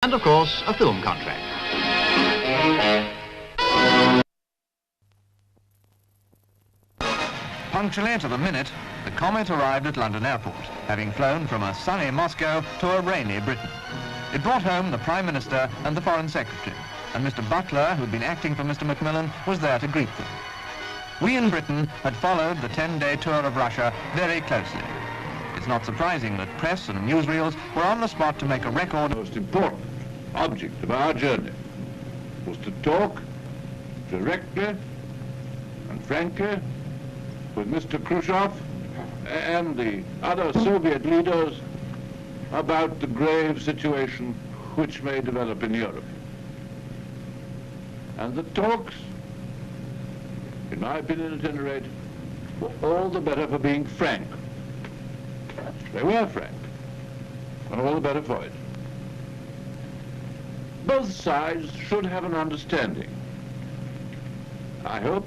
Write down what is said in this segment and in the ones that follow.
And, of course, a film contract. Punctually to the minute, the Comet arrived at London Airport, having flown from a sunny Moscow to a rainy Britain. It brought home the Prime Minister and the Foreign Secretary, and Mr Butler, who'd been acting for Mr Macmillan, was there to greet them. We in Britain had followed the 10-day tour of Russia very closely. It's not surprising that press and newsreels were on the spot to make a record. The most important object of our journey was to talk directly and frankly with Mr Kruschev and the other Soviet leaders about the grave situation which may develop in Europe. And the talks, in my opinion at any rate, were all the better for being frank. They were frank, and all the better for it. Both sides should have an understanding. I hope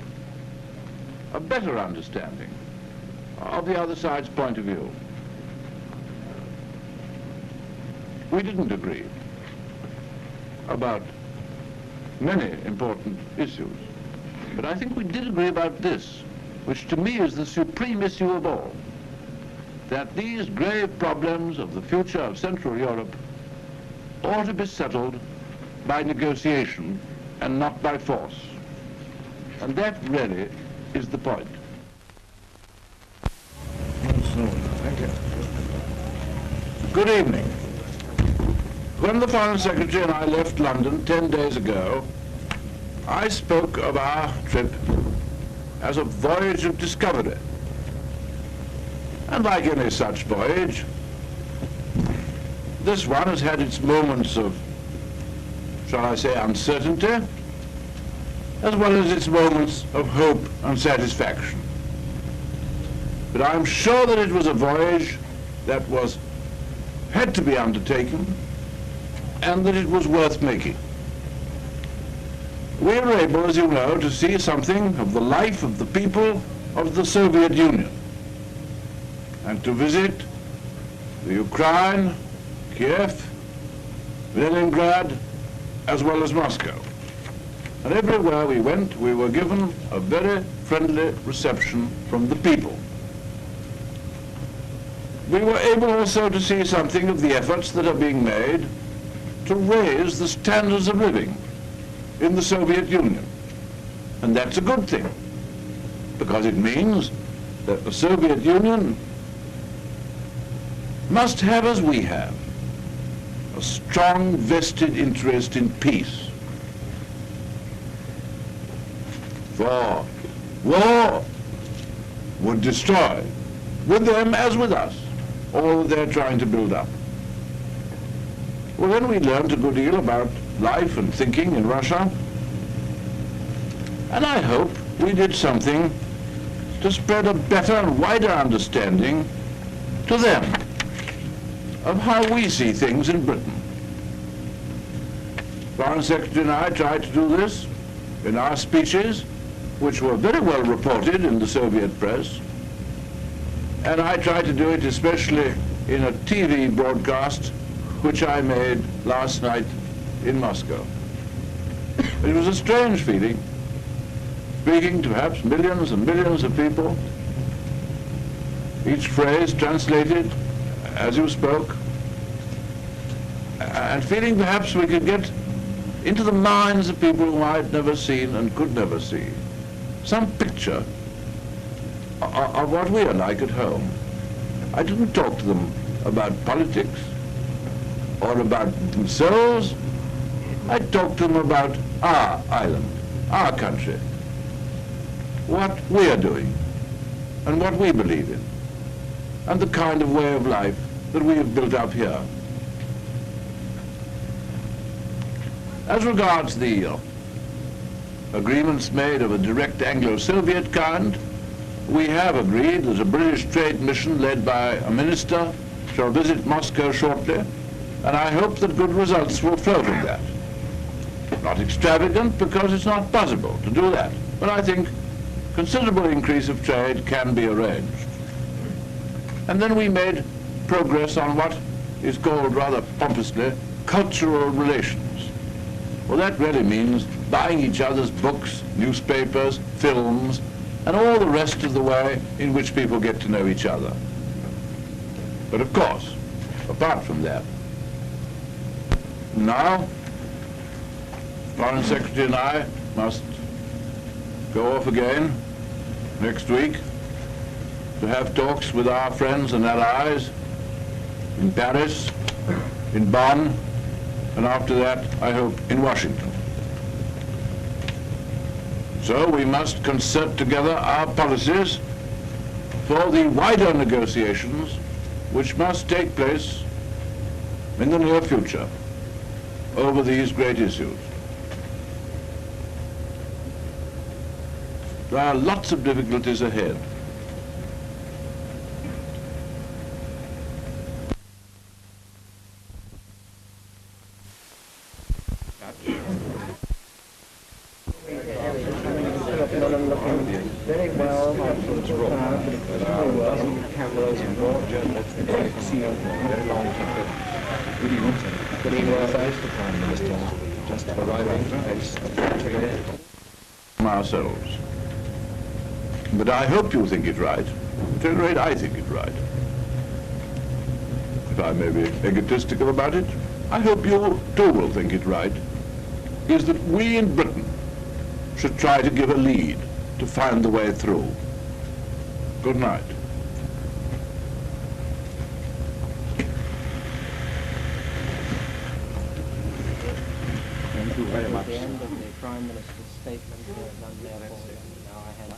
a better understanding of the other side's point of view. We didn't agree about many important issues, but I think we did agree about this, which to me is the supreme issue of all, that these grave problems of the future of Central Europe ought to be settled by negotiation and not by force. And that really is the point. Thank you. Good evening. When the Foreign Secretary and I left London 10 days ago, I spoke of our trip as a voyage of discovery. And like any such voyage, this one has had its moments of, shall I say, uncertainty, as well as its moments of hope and satisfaction. But I'm sure that it was a voyage that had to be undertaken, and that it was worth making. We were able, as you know, to see something of the life of the people of the Soviet Union, and to visit the Ukraine, Kiev, Leningrad, as well as Moscow. And everywhere we went, we were given a very friendly reception from the people. We were able also to see something of the efforts that are being made to raise the standards of living in the Soviet Union. And that's a good thing, because it means that the Soviet Union must have, as we have, a strong vested interest in peace. For war would destroy, with them as with us, all that they're trying to build up. Well, then we learned a good deal about life and thinking in Russia, and I hope we did something to spread a better and wider understanding to them of how we see things in Britain. Foreign Secretary and I tried to do this in our speeches, which were very well reported in the Soviet press, and I tried to do it especially in a TV broadcast which I made last night in Moscow. It was a strange feeling, speaking to perhaps millions and millions of people, each phrase translated as you spoke, and feeling perhaps we could get into the minds of people whom I'd never seen and could never see some picture of what we are like at home. I didn't talk to them about politics or about themselves. I talked to them about our island, our country, what we are doing and what we believe in, and the kind of way of life that we have built up here. As regards the agreements made of a direct Anglo Soviet kind, we have agreed that a British trade mission led by a minister shall visit Moscow shortly, and I hope that good results will flow from that. Not extravagant, because it's not possible to do that, but I think considerable increase of trade can be arranged. And then we made progress on what is called rather pompously cultural relations. Well, that really means buying each other's books, newspapers, films, and all the rest of the way in which people get to know each other. But of course, apart from that, now, Foreign Secretary and I must go off again next week to have talks with our friends and allies in Paris, in Bonn, and after that, I hope, in Washington. So we must concert together our policies for the wider negotiations which must take place in the near future over these great issues. There are lots of difficulties ahead. Very well, cameras and brought journalists very long Good evening. Good evening, the Prime Minister, just arriving ourselves. But I hope you think it right. At any rate, I think it right. If I may be egotistical about it, I hope you too will think it right, is that we in Britain should try to give a lead to find the way through. Good night. Thank you very much. At the end of the Prime Minister's statement, now I had